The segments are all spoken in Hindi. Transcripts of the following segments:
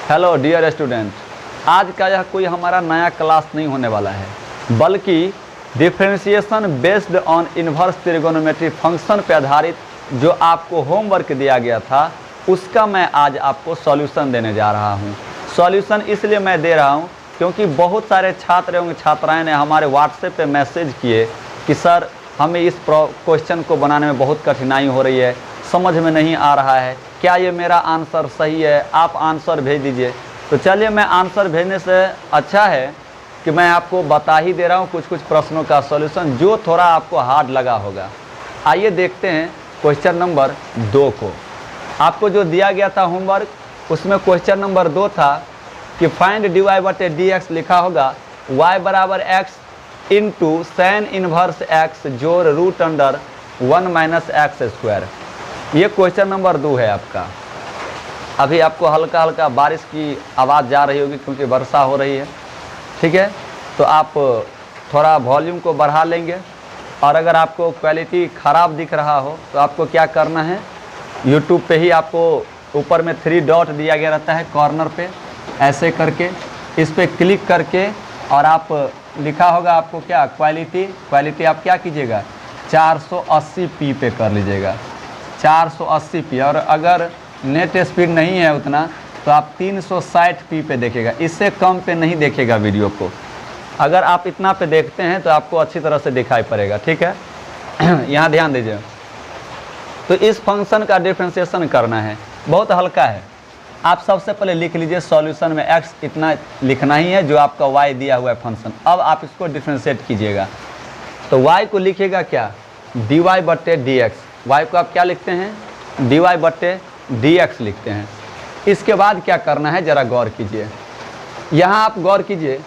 हेलो डियर स्टूडेंट, आज का यह कोई हमारा नया क्लास नहीं होने वाला है, बल्कि differentiation based on inverse trigonometry function पर आधारित जो आपको होमवर्क दिया गया था उसका मैं आज आपको सॉल्यूशन देने जा रहा हूं। सॉल्यूशन इसलिए मैं दे रहा हूं क्योंकि बहुत सारे छात्र एवं छात्राएं ने हमारे व्हाट्सएप पे मैसेज किए कि सर हमें इस क्वेश्चन को बनाने में बहुत कठिनाई हो रही है, समझ में नहीं आ रहा है, क्या ये मेरा आंसर सही है, आप आंसर भेज दीजिए। तो चलिए, मैं आंसर भेजने से अच्छा है कि मैं आपको बता ही दे रहा हूँ कुछ प्रश्नों का सॉल्यूशन जो थोड़ा आपको हार्ड लगा होगा। आइए देखते हैं क्वेश्चन नंबर 2 को। आपको जो दिया गया था होमवर्क उसमें क्वेश्चन नंबर 2 था कि फाइंड dy बटे dx लिखा होगा y बराबर x into sine inverse x जोड़ root under 1 minus X square. ये क्वेश्चन नंबर 2 है आपका। अभी आपको हल्का हल्का बारिश की आवाज़ जा रही होगी क्योंकि वर्षा हो रही है, ठीक है। तो आप थोड़ा वॉल्यूम को बढ़ा लेंगे और अगर आपको क्वालिटी ख़राब दिख रहा हो तो आपको क्या करना है, यूट्यूब पे ही आपको ऊपर में 3 डॉट दिया गया रहता है कॉर्नर पे, ऐसे करके इस पर क्लिक करके और आप लिखा होगा आपको क्या क्वालिटी आप क्या कीजिएगा 480p पे कर लीजिएगा, 480p। और अगर नेट स्पीड नहीं है उतना तो आप 360p पे देखेगा, इससे कम पे नहीं देखेगा वीडियो को। अगर आप इतना पे देखते हैं तो आपको अच्छी तरह से दिखाई पड़ेगा, ठीक है। यहाँ ध्यान दीजिए। तो इस फंक्शन का डिफरेंशिएशन करना है, बहुत हल्का है। आप सबसे पहले लिख लीजिए सॉल्यूशन में x इतना लिखना ही है जो आपका y दिया हुआ है फंक्शन। अब आप इसको डिफरेंशिएट कीजिएगा तो y को लिखिएगा क्या dy बटे dx। y को आप क्या लिखते हैं dy बटे dx लिखते हैं। इसके बाद क्या करना है ज़रा गौर कीजिए, यहाँ आप गौर कीजिए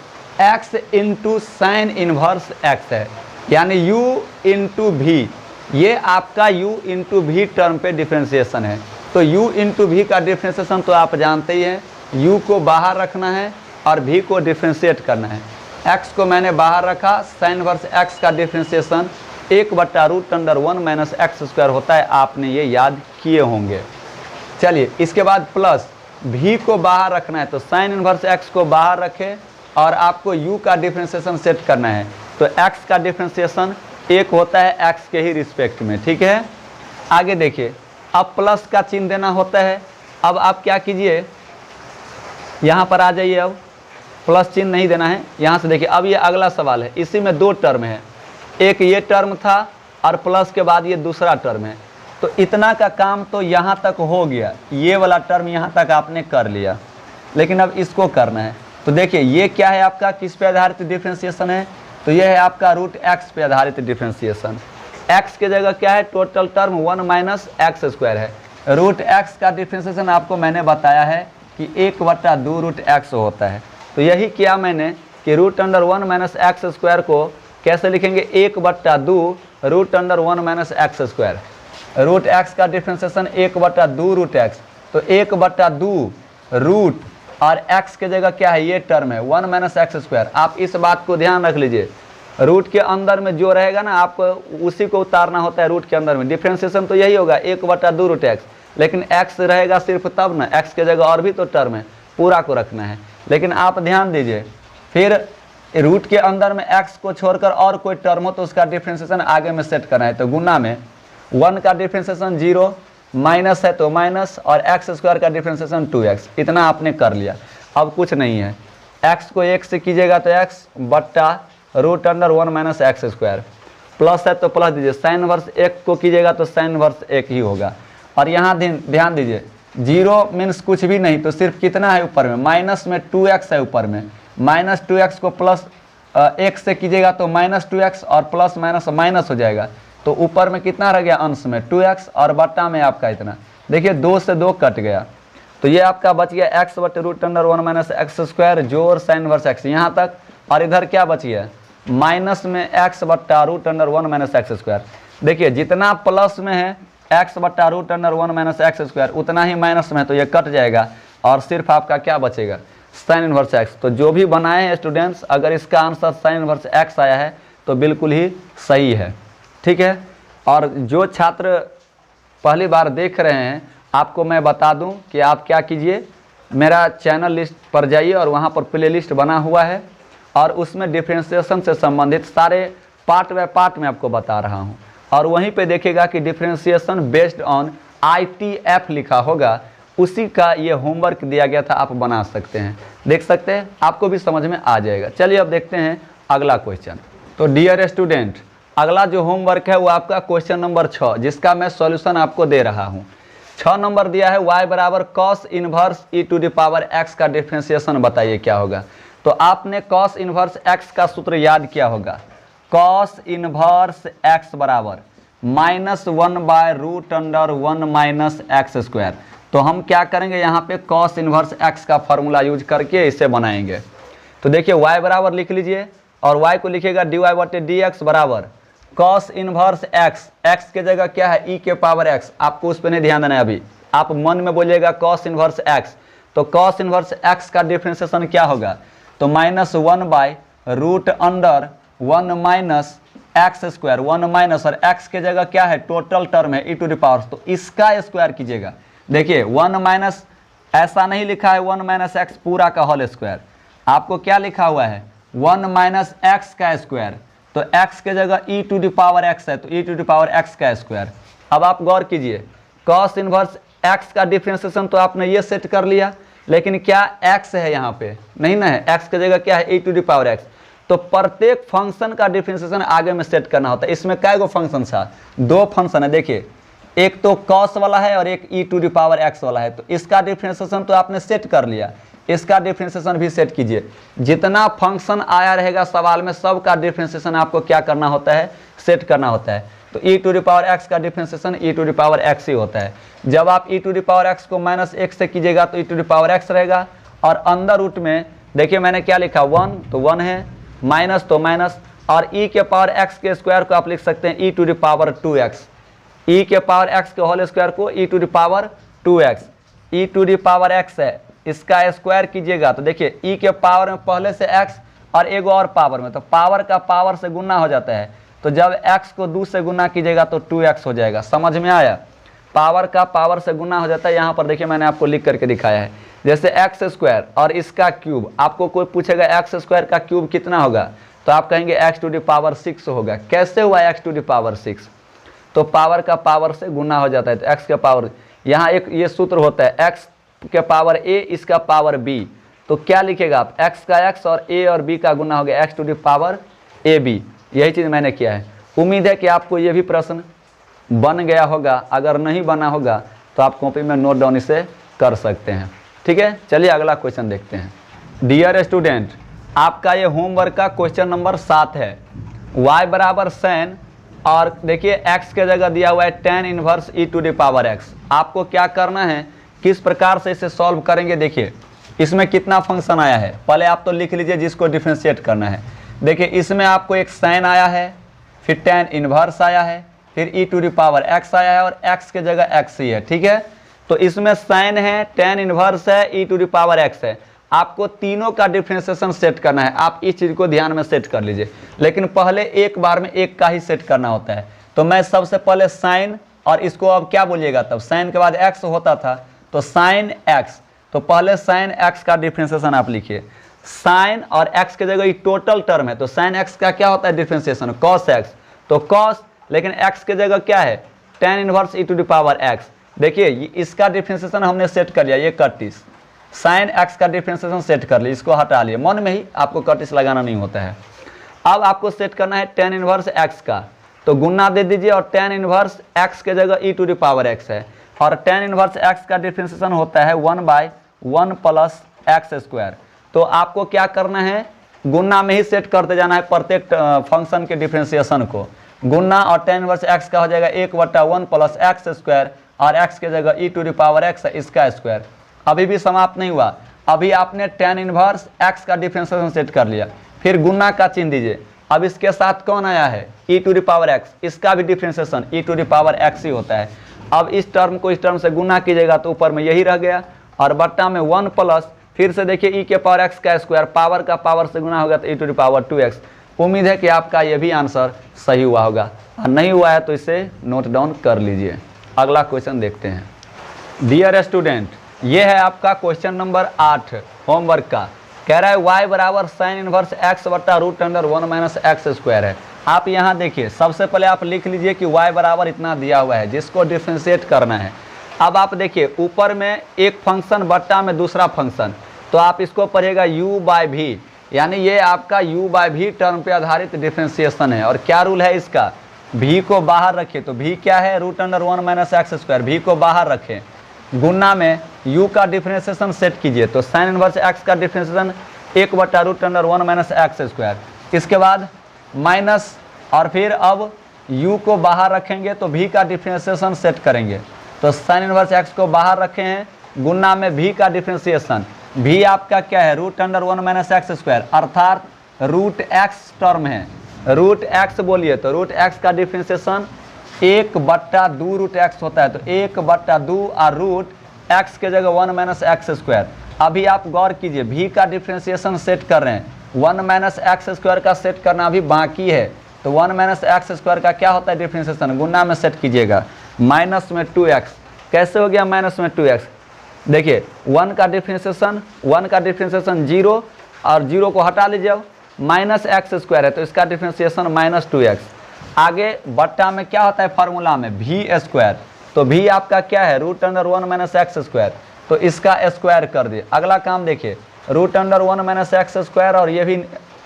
x into sine inverse x है, यानी u इंटू भी, ये आपका u इंटू भी टर्म पे डिफरेंशिएशन है। तो u इंटू भी का डिफरेंशिएशन तो आप जानते ही हैं, u को बाहर रखना है और v को डिफरेंशिएट करना है। x को मैंने बाहर रखा, साइन इनवर्स x का डिफरेंशिएशन 1/√1 माइनस एक्स स्क्वायर होता है, आपने ये याद किए होंगे। चलिए, इसके बाद प्लस v को बाहर रखना है, तो साइन इनवर्स x को बाहर रखें और आपको u का डिफरेंशिएशन सेट करना है। तो x का डिफरेंशिएशन 1 होता है x के ही रिस्पेक्ट में, ठीक है। आगे देखिए, अब प्लस का चिन्ह देना होता है। अब आप क्या कीजिए, यहाँ पर आ जाइए, अब प्लस चिन्ह नहीं देना है। यहाँ से देखिए, अब ये अगला सवाल है, इसी में 2 टर्म है, एक ये टर्म था और प्लस के बाद ये दूसरा टर्म है। तो इतना का काम तो यहाँ तक हो गया, ये वाला टर्म यहाँ तक आपने कर लिया, लेकिन अब इसको करना है। तो देखिए, ये क्या है आपका, किस पे आधारित डिफरेंशिएशन है, तो ये है आपका रूट एक्स पे आधारित डिफरेंशिएशन। एक्स के जगह क्या है, total term 1 minus X square है। रूट एक्स का डिफरेंशिएशन आपको मैंने बताया है कि 1/2 रूट एक्स होता है। तो यही किया मैंने कि root under 1 minus X square को कैसे लिखेंगे, 1/2 root under 1 minus X square. Root X का डिफरेंशिएशन 1/2 रूट एक्स, तो 1/2 रूट और x के जगह क्या है, ये टर्म है 1 माइनस एक्स स्क्वायर। आप इस बात को ध्यान रख लीजिए, रूट के अंदर में जो रहेगा ना आपको उसी को उतारना होता है रूट के अंदर में। डिफरेंशिएशन तो यही होगा 1/2 रूट एक्स, लेकिन x रहेगा सिर्फ तब ना, x के जगह और भी तो टर्म है, पूरा को रखना है। लेकिन आप ध्यान दीजिए, फिर रूट के अंदर में x को छोड़कर और कोई टर्म हो तो उसका डिफरेंशिएशन आगे में सेट करना है। तो गुना में 1 का डिफरेंशिएशन 0, माइनस है तो माइनस, और एक्स स्क्वायर का डिफरेंशिएशन 2x, इतना आपने कर लिया। अब कुछ नहीं है, x को 1 से कीजिएगा तो x बट्टा root under 1 minus X square, plus है तो प्लस दीजिए, साइन इनवर्स 1 को कीजिएगा तो साइन इनवर्स 1 ही होगा। और यहाँ ध्यान दीजिए, 0 मीन्स कुछ भी नहीं, तो सिर्फ कितना है ऊपर में, माइनस में 2x है ऊपर में, माइनस 2x को प्लस 1 से कीजिएगा तो माइनस 2x, और प्लस माइनस माइनस हो जाएगा। तो ऊपर में कितना रह गया अंश में 2x, और बट्टा में आपका इतना, देखिए 2 से 2 कट गया। तो ये आपका बच गया x बटे root under 1 minus X square जोड़ साइन इनवर्स x यहाँ तक। और इधर क्या बच गया, माइनस में x बट्टा root under 1 minus X square. देखिए, जितना प्लस में है x बट्टा root under 1 minus X square, उतना ही माइनस में है, तो ये कट जाएगा और सिर्फ आपका क्या बचेगा, साइन इनवर्स x। तो जो भी बनाए हैं स्टूडेंट्स, अगर इसका आंसर साइन इनवर्स x आया है तो बिल्कुल ही सही है, ठीक है। और जो छात्र पहली बार देख रहे हैं, आपको मैं बता दूं कि आप क्या कीजिए, मेरा चैनल लिस्ट पर जाइए और वहाँ पर प्ले लिस्ट बना हुआ है और उसमें डिफ्रेंशिएशन से संबंधित सारे पार्ट बाय पार्ट में आपको बता रहा हूँ। और वहीं पे देखिएगा कि डिफ्रेंशिएशन बेस्ड ऑन ITF लिखा होगा, उसी का ये होमवर्क दिया गया था, आप बना सकते हैं, देख सकते हैं, आपको भी समझ में आ जाएगा। चलिए अब देखते हैं अगला क्वेश्चन। तो डियर स्टूडेंट, अगला जो होमवर्क है वो आपका क्वेश्चन नंबर 6, जिसका मैं सॉल्यूशन आपको दे रहा हूँ। 6 नंबर दिया है y बराबर cos इनवर्स e⁻x का डिफ्रेंशिएशन बताइए क्या होगा। तो आपने cos इनवर्स x का सूत्र याद किया होगा, cos इनवर्स x बराबर -1/√1 - x²। तो हम क्या करेंगे यहाँ पे cos इनवर्स x का फॉर्मूला यूज करके इसे बनाएंगे। तो देखिए y बराबर लिख लीजिए और y को लिखिएगा dy/dx बराबर cos इनवर्स x के जगह क्या है e⁻x, आपको उस पर नहीं ध्यान देना है अभी, आप मन में बोलिएगा cos इनवर्स x। तो cos इनवर्स x का डिफ्रेंशिएशन क्या होगा, तो -1/√1 - x², 1 माइनस और x के जगह क्या है टोटल टर्म है e⁻, तो इसका स्क्वायर कीजिएगा। देखिए 1 माइनस ऐसा नहीं लिखा है 1 - x पूरा का होल स्क्वायर, आपको क्या लिखा हुआ है 1 - x का स्क्वायर, तो x के जगह e⁻x है तो e⁻x का स्क्वायर। अब आप गौर कीजिए cos इनवर्स x का डिफ्रेंशिएशन तो आपने ये सेट कर लिया, लेकिन क्या x है यहाँ पे नहीं ना है, x के जगह क्या है e⁻x। तो प्रत्येक फंक्शन का डिफ्रेंशिएशन आगे में सेट करना होता है। इसमें कै गो फंक्शन था, 2 फंक्शन है, देखिए एक तो cos वाला है और एक e⁻x वाला है। तो इसका डिफ्रेंशिएशन तो आपने सेट कर लिया, इसका डिफ्रेंशिएशन भी सेट कीजिए। जितना फंक्शन आया रहेगा सवाल में सब का डिफ्रेंशिएशन आपको क्या करना होता है, सेट करना होता है। तो e⁻x का डिफ्रेंशिएशन e⁻x ही होता है। जब आप e⁻x को -1 से कीजिएगा तो e⁻x रहेगा, और अंदर रूट में देखिए मैंने क्या लिखा 1 तो 1 है, माइनस तो माइनस, और e⁻x के स्क्वायर को आप लिख सकते हैं e⁻2x, e⁻x के होल स्क्वायर को e⁻2x, e⁻x है, इसका स्क्वायर कीजिएगा तो देखिए e के पावर में पहले से x और एगो और पावर में, तो पावर का पावर से गुना हो जाता है, तो जब x को 2 से गुना कीजिएगा तो 2x हो जाएगा। समझ में आया, पावर का पावर से गुना हो जाता है। यहाँ पर देखिए मैंने आपको लिख करके दिखाया है, जैसे x² और इसका क्यूब, आपको कोई पूछेगा x² का क्यूब कितना होगा, तो आप कहेंगे x⁻6 होगा। कैसे हुआ x⁻6, तो पावर का पावर से गुना हो जाता है, तो x के पावर, यहाँ एक ये सूत्र होता है x के पावर a इसका पावर b, तो क्या लिखेगा आप x का x और a और b का गुना हो गया x⁻ab। यही चीज़ मैंने किया है। उम्मीद है कि आपको ये भी प्रश्न बन गया होगा, अगर नहीं बना होगा तो आप कॉपी में नोट डाउन इसे कर सकते हैं। ठीक है, चलिए अगला क्वेश्चन देखते हैं। डियर स्टूडेंट, आपका ये होमवर्क का क्वेश्चन नंबर 7 है। y बराबर sin, और देखिए x के जगह दिया हुआ है tan इनवर्स e⁻x। आपको क्या करना है, किस प्रकार से इसे सॉल्व करेंगे, देखिए इसमें कितना फंक्शन आया है, पहले आप तो लिख लीजिए जिसको डिफ्रेंशिएट करना है। देखिए इसमें आपको एक sin आया है, फिर tan इनवर्स आया है, फिर e⁻x आया है, और x के जगह x ही है। ठीक है, तो इसमें sin है, tan इनवर्स है, e⁻x है। आपको तीनों का डिफ्रेंशिएशन सेट करना है, आप इस चीज़ को ध्यान में सेट कर लीजिए, लेकिन पहले एक बार में एक का ही सेट करना होता है। तो मैं सबसे पहले sin, और इसको अब क्या बोलिएगा, तब sin के बाद x होता था तो sin x, तो पहले sin x का डिफ्रेंशिएशन आप लिखिए। sin और x के जगह ये टोटल टर्म है, तो sin x का क्या होता है डिफ्रेंशिएशन cos x, तो cos, लेकिन x के जगह क्या है tan इनवर्स e⁻x। देखिए इसका डिफ्रेंशिएशन हमने सेट कर लिया, ये कटिस sin x का डिफ्रेंशिएशन सेट कर लिया, इसको हटा लिए, मन में ही आपको कटिस लगाना नहीं होता है। अब आपको सेट करना है tan इनवर्स x का, तो गुना दे दीजिए, और tan इनवर्स x के जगह e⁻x है, और tan इनवर्स x का डिफ्रेंशिएशन होता है 1/1 + x²। तो आपको क्या करना है, गुना में ही सेट करते जाना है प्रत्येक फंक्शन के डिफ्रेंशिएशन को। गुना और tan इनवर्स x का हो जाएगा 1/1 + x², और x के जगह e⁻x है, इसका स्क्वायर। अभी भी समाप्त नहीं हुआ, अभी आपने tan इनवर्स x का डिफ्रेंशिएशन सेट कर लिया, फिर गुना का चिन्ह दीजिए। अब इसके साथ कौन आया है e⁻x, इसका भी डिफ्रेंशिएशन e⁻x ही होता है। अब इस टर्म को इस टर्म से गुना कीजिएगा तो ऊपर में यही रह गया, और बट्टा में 1 प्लस, फिर से देखिए e⁻x का स्क्वायर, पावर का पावर से गुना होगा तो e⁻2x। उम्मीद है कि आपका ये भी आंसर सही हुआ होगा, और नहीं हुआ है तो इसे नोट डाउन कर लीजिए। अगला क्वेश्चन देखते हैं। डियर स्टूडेंट, ये है आपका क्वेश्चन नंबर 8 होमवर्क का। कह रहा है y बराबर साइन इनवर्स x बट्टा root under 1 minus X square है। आप यहाँ देखिए, सबसे पहले आप लिख लीजिए कि y बराबर इतना दिया हुआ है जिसको डिफ्रेंशिएट करना है। अब आप देखिए ऊपर में एक फंक्शन बट्टा में दूसरा फंक्शन, तो आप इसको पढ़ेगा u बाय v, यानी ये आपका u बाय v टर्म पे आधारित डिफ्रेंशिएशन है। और क्या रूल है इसका, v को बाहर रखें तो v क्या है root under 1 minus X square, v को बाहर रखें, गुना में u का डिफ्रेंशिएशन सेट कीजिए तो साइन इनवर्स x का डिफ्रेंशिएशन 1 बट्टा root under 1 minus X square. इसके बाद माइनस, और फिर अब u को बाहर रखेंगे तो v का डिफ्रेंशिएशन सेट करेंगे, तो साइन इनवर्स x को बाहर रखे हैं, गुना में v का डिफ्रेंशिएशन, v आपका क्या है root under 1 minus X square, अर्थात रूट x टर्म है, रूट x बोलिए तो रूट x का डिफ्रेंशिएशन 1 बट्टा 2 रूट x होता है, तो 1 बट्टा 2 और रूट x के जगह 1 माइनस एक्स स्क्वायर। अभी आप गौर कीजिए v का डिफ्रेंशिएशन सेट कर रहे हैं, 1 माइनस एक्स स्क्वायर का सेट करना अभी बाकी है, तो 1 माइनस एक्स स्क्वायर का क्या होता है डिफ्रेंशिएशन, गुना में सेट कीजिएगा, माइनस में 2x। कैसे हो गया माइनस में 2x, देखिए 1 का डिफ्रेंशिएशन 0 और 0 को हटा लीजिए, माइनस एक्स स्क्वायर है तो इसका डिफ्रेंशिएशन माइनस 2x। आगे बट्टा में क्या होता है फार्मूला में v स्क्वायर, तो v आपका क्या है root under 1 minus X square, तो इसका स्क्वायर कर दिए। अगला काम देखिए, root under 1 minus X square और ये भी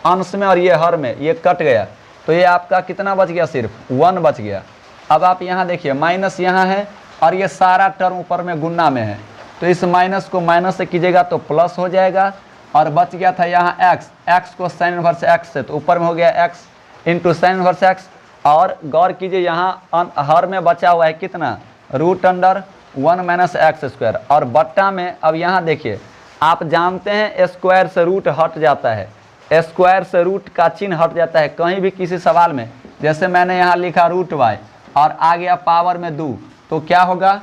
अंश में और ये हर में, ये कट गया, तो ये आपका कितना बच गया, सिर्फ 1 बच गया। अब आप यहाँ देखिए माइनस यहाँ है और ये सारा टर्म ऊपर में गुना में है, तो इस माइनस को माइनस से कीजिएगा तो प्लस हो जाएगा, और बच गया था यहाँ x को साइन इनवर्स x से, तो ऊपर में हो गया x into sine inverse x। और गौर कीजिए यहाँ हर में बचा हुआ है कितना, root under 1 minus X square, और बट्टा में अब यहाँ देखिए आप जानते हैं स्क्वायर से रूट हट जाता है, स्क्वायर से रूट का चिन्ह हट जाता है कहीं भी किसी सवाल में, जैसे मैंने यहाँ लिखा रूट y और आ गया पावर में 2, तो क्या होगा,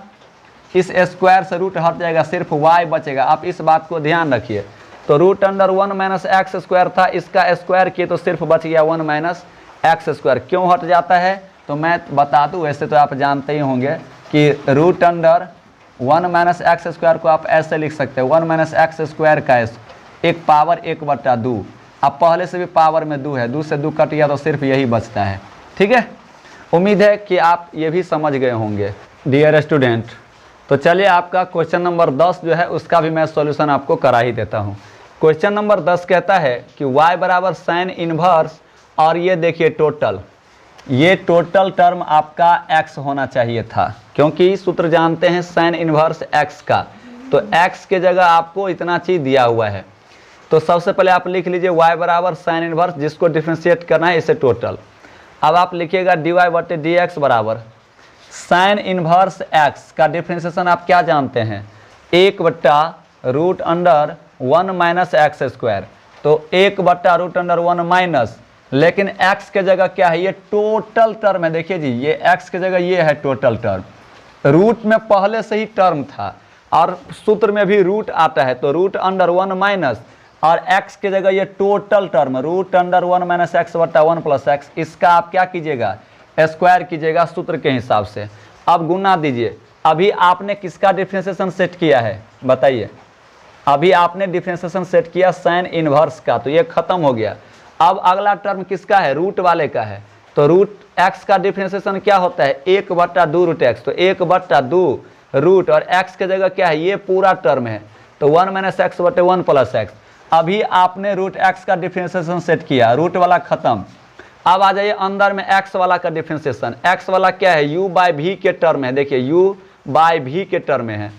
इस स्क्वायर से रूट हट जाएगा, सिर्फ y बचेगा। आप इस बात को ध्यान रखिए, तो root under 1 minus X square था, इसका स्क्वायर किए तो सिर्फ बच गया 1 माइनस एक्स स्क्वायर। क्यों हट जाता है तो मैं बता दूं, वैसे तो आप जानते ही होंगे कि root under 1 minus X square को आप ऐसे लिख सकते हैं, 1 माइनस एक्स स्क्वायर का एक पावर 1 बट्टा 2, अब पहले से भी पावर में 2 है, 2 से 2 कट गया तो सिर्फ यही बचता है। ठीक है, उम्मीद है कि आप ये भी समझ गए होंगे डियर स्टूडेंट। तो चलिए आपका क्वेश्चन नंबर 10 जो है उसका भी मैं सॉल्यूशन आपको करा ही देता हूँ। क्वेश्चन नंबर 10 कहता है कि y बराबर साइन इनवर्स, और ये देखिए टोटल, ये टोटल टर्म आपका x होना चाहिए था, क्योंकि सूत्र जानते हैं साइन इनवर्स x का, तो x के जगह आपको इतना चीज़ दिया हुआ है। तो सबसे पहले आप लिख लीजिए y बराबर साइन इनवर्स, जिसको डिफ्रेंशिएट करना है इसे टोटल। अब आप लिखिएगा dy बटे dx बराबर साइन इनवर्स x का डिफ्रेंशिएशन आप क्या जानते हैं, 1 बट्टा root under 1 minus X square, तो 1 बट्टा रूट अंडर 1 माइनस, लेकिन x के जगह क्या है, ये टोटल टर्म है। देखिए जी, ये x के जगह ये है टोटल टर्म, रूट में पहले से ही टर्म था और सूत्र में भी रूट आता है, तो रूट अंडर 1 माइनस और x के जगह ये total term root under 1 minus X बट्टा 1 प्लस एक्स, इसका आप क्या कीजिएगा, स्क्वायर कीजिएगा सूत्र के हिसाब से। अब गुना दीजिए, अभी आपने किसका डिफ्रेंशिएशन सेट किया है बताइए, अभी आपने डिफ्रेंशिएशन सेट किया साइन इनवर्स का, तो ये खत्म हो गया। अब अगला टर्म किसका है, रूट वाले का है, तो रूट x का डिफ्रेंशिएशन क्या होता है, 1 बट्टा 2 रूट x, तो 1 बट्टा 2 रूट और x के जगह क्या है, ये पूरा टर्म है, तो 1 माइनस एक्स बटे 1 प्लस एक्स। अभी आपने रूट x का डिफ्रेंशिएशन सेट किया, रूट वाला खत्म। अब आ जाइए अंदर में x वाला का डिफ्रेंशिएशन, x वाला क्या है, u बाय v के टर्म है, देखिए u बाय v के टर्म में है,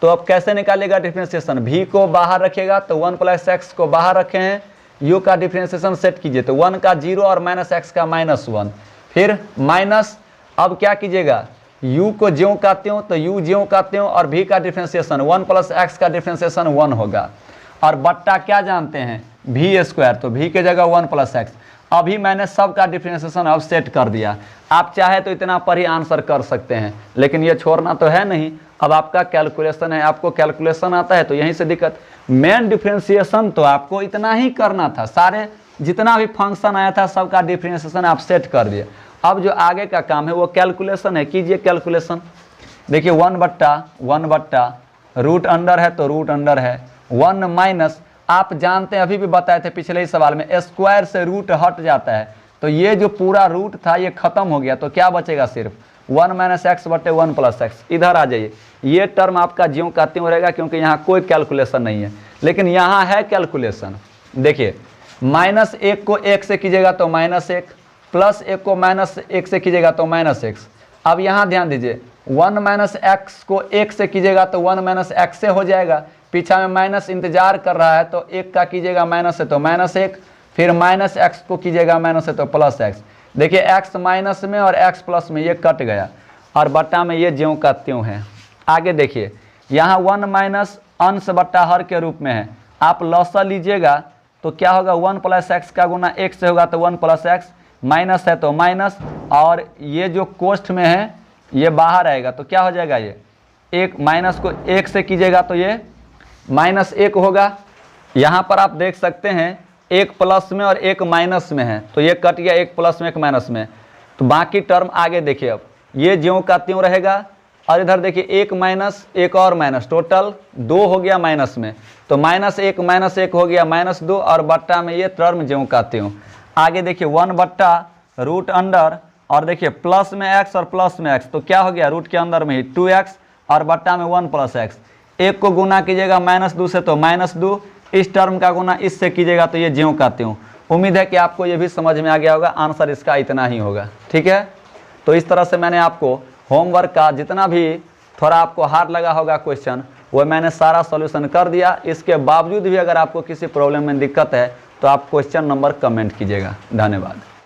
तो अब कैसे निकालेगा डिफ्रेंशिएशन, v को बाहर रखेगा तो 1 प्लस एक्स को बाहर रखे हैं, u का डिफ्रेंशिएशन सेट कीजिए तो 1 का 0 और माइनस एक्स का -1, फिर माइनस, अब क्या कीजिएगा, u को ज्यों का त्यों, तो u ज्यों का त्यों, और v का डिफ्रेंशिएशन 1 प्लस एक्स का डिफ्रेंशिएशन 1 होगा, और बट्टा क्या जानते हैं v स्क्वायर, तो v के जगह 1 प्लस एक्स। अभी मैंने सब का डिफ्रेंशिएशन अब सेट कर दिया, आप चाहे तो इतना पर ही आंसर कर सकते हैं, लेकिन ये छोड़ना तो है नहीं, अब आपका कैलकुलेशन है, आपको कैलकुलेशन आता है तो यहीं से दिक्कत। मेन डिफ्रेंशिएशन तो आपको इतना ही करना था, सारे जितना भी फंक्शन आया था सबका डिफ्रेंशिएशन आप सेट कर दिए। अब जो आगे का काम है वो कैलकुलेशन है, कीजिए कैलकुलेशन। देखिए 1 बट्टा रूट अंडर है तो रूट अंडर है, 1 माइनस, आप जानते हैं अभी भी बताए थे पिछले ही सवाल में, स्क्वायर से रूट हट जाता है, तो ये जो पूरा रूट था ये खत्म हो गया, तो क्या बचेगा सिर्फ 1 माइनस एक्स बटे 1 प्लस एक्स। इधर आ जाइए, ये टर्म आपका ज्यों का त्यों रहेगा क्योंकि यहाँ कोई कैलकुलेशन नहीं है, लेकिन यहाँ है कैलकुलेशन। देखिए -1 को 1 से कीजिएगा तो -1, +1 को -1 से कीजिएगा तो -x। अब यहाँ ध्यान दीजिए, 1 माइनस एक्स को 1 से कीजिएगा तो 1 माइनस एक्स से हो जाएगा, पीछा में माइनस इंतजार कर रहा है तो 1 का कीजिएगा माइनस है तो -1, फिर -x को कीजिएगा माइनस है तो +x। देखिए x माइनस में और x प्लस में ये कट गया और बट्टा में ये ज्यों का त्यों है। आगे देखिए, यहाँ 1 माइनस अंश बट्टा हर के रूप में है, आप लसा लीजिएगा तो क्या होगा, 1 प्लस एक्स का गुना 1 से होगा तो 1 प्लस एक्स, माइनस है तो माइनस, और ये जो कोष्ठ में है ये बाहर आएगा तो क्या हो जाएगा, ये 1 माइनस को 1 से कीजिएगा तो ये -1 होगा। यहाँ पर आप देख सकते हैं 1 प्लस में और 1 माइनस में है तो ये कट गया, 1 प्लस में 1 माइनस में, तो बाकी टर्म आगे देखिए, अब ये ज्यों का त्यों रहेगा, और इधर देखिए 1 माइनस 1 और माइनस, टोटल 2 हो गया माइनस में, तो -1 हो गया -2, और बट्टा में ये टर्म ज्यों का त्यों। आगे देखिए 1 बट्टा रूट अंडर, और देखिए प्लस में x और प्लस में x, तो क्या हो गया, रूट के अंदर में ही 2x और बट्टा में 1 प्लस एक्स। 1 को गुना कीजिएगा -2 से तो -2, इस टर्म का गुना इससे कीजिएगा तो ये ज्यों का त्यों। उम्मीद है कि आपको ये भी समझ में आ गया होगा, आंसर इसका इतना ही होगा। ठीक है, तो इस तरह से मैंने आपको होमवर्क का जितना भी थोड़ा आपको हार्ड लगा होगा क्वेश्चन, वो मैंने सारा सॉल्यूशन कर दिया। इसके बावजूद भी अगर आपको किसी प्रॉब्लम में दिक्कत है तो आप क्वेश्चन नंबर कमेंट कीजिएगा। धन्यवाद।